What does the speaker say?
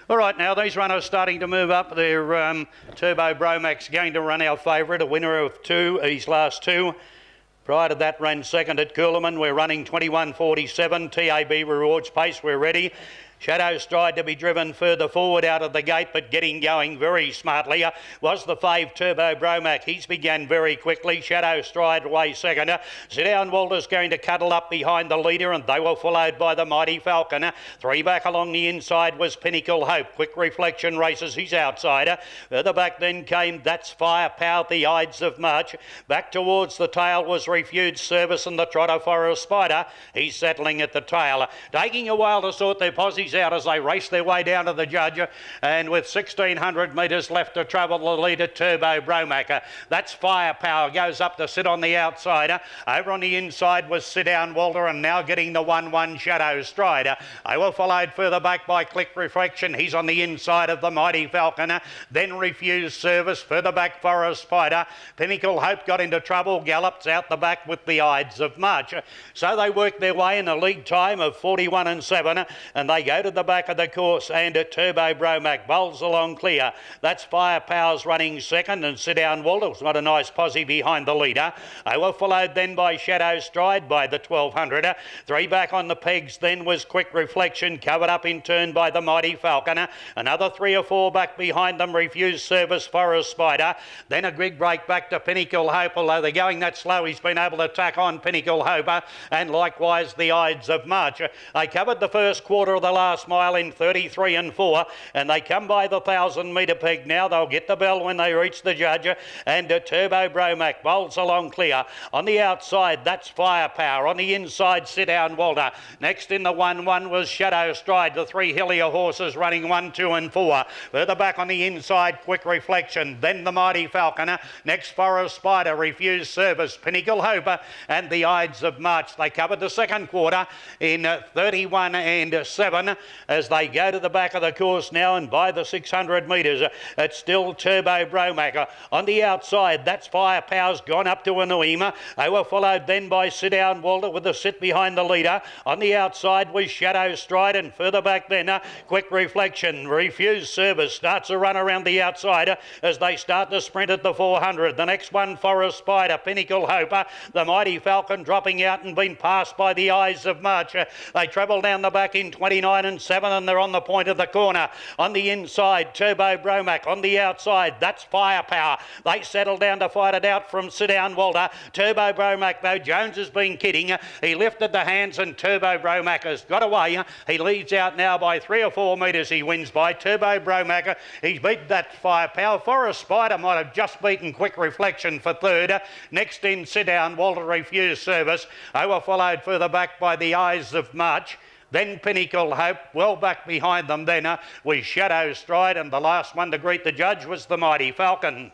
All right, now these runners starting to move up. Their Turbo Bromax going to run our favourite, a winner of his last two. Prior to that, ran second at Coolerman. We're running 21.47. TAB Rewards Pace, we're ready. Shadow Stride to be driven further forward out of the gate, but getting going very smartly was the 5 Turbo Bromac. He's began very quickly. Shadow Stride away second. Sit Down Walter's going to cuddle up behind the leader, and they were followed by the Mighty Falcon. 3 back along the inside was Pinnacle Hope. Quick Reflection races his outsider. Further back then came That's Firepower, the Ides of March. Back towards the tail was Refused Service and the Trotter Forest Spider. He's settling at the tail. Taking a while to sort their posies out as they race their way down to the judge, and with 1,600 metres left to travel, the leader Turbo Bromac. That's Firepower goes up to sit on the outside. Over on the inside was Sit Down Walter, and now getting the 1-1 Shadow Stride. They were followed further back by Click Reflection. He's on the inside of the Mighty Falcon. Then Refused Service. Further back Forest Spider. Pinnacle Hope got into trouble, gallops out the back with the Ides of March. So they worked their way in a league time of 41-7, and they go to the back of the course, and Turbo Bromac bowls along clear. That's Firepower's running second, and Sit Down Walter's got a nice posse behind the leader. They were followed then by Shadow Stride by the 1,200. 3 back on the pegs then was Quick Reflection, covered up in turn by the Mighty Falcon. Another 3 or 4 back behind them, Refused Service, Forest Spider. Then a big break back to Pinnacle Hope, although they're going that slow, he's been able to tack on Pinnacle Hope, and likewise the Ides of March. They covered the first quarter of the last mile in 33-4, and they come by the 1,000-metre peg now. They'll get the bell when they reach the judge, and Turbo Bromac bowls along clear. On the outside, That's Firepower. On the inside, Sit Down Walter. Next in the 1-1 was Shadow Stride. The 3 hillier horses running 1, 2 and 4. Further back on the inside, Quick Reflection. Then the Mighty Falcon. Next, Forest Spider, Refused Service, Pinnacle Hope, and the Ides of March. They covered the second quarter in 31-7. As they go to the back of the course now, and by the 600 metres, it's still Turbo Bromac. On the outside, That's Firepower's gone up to Anuima. They were followed then by Sit Down Walter with the sit behind the leader. On the outside was Shadow Stride, and further back then, Quick Reflection. Refused Service starts a run around the outside as they start to sprint at the 400. The next one, Forest Spider, Pinnacle Hope. The Mighty Falcon dropping out and been passed by the Ides of March. They travel down the back in 29-7, and they're on the point of the corner. On the inside, Turbo Bromac. On the outside, That's Firepower. They settle down to fight it out from Sit Down Walter. Turbo Bromac, though, Jones has been kidding. He lifted the hands, and Turbo Bromac has got away. He leads out now by 3 or 4 metres. He wins by Turbo Bromac. He's beat That's Firepower. Forest Spider might have just beaten Quick Reflection for third. Next in, Sit Down Walter, Refused Service. They were followed further back by the Ides of March. Then Pinnacle Hope, well back behind them then was Shadow Stride, and the last one to greet the judge was the Mighty Falcon.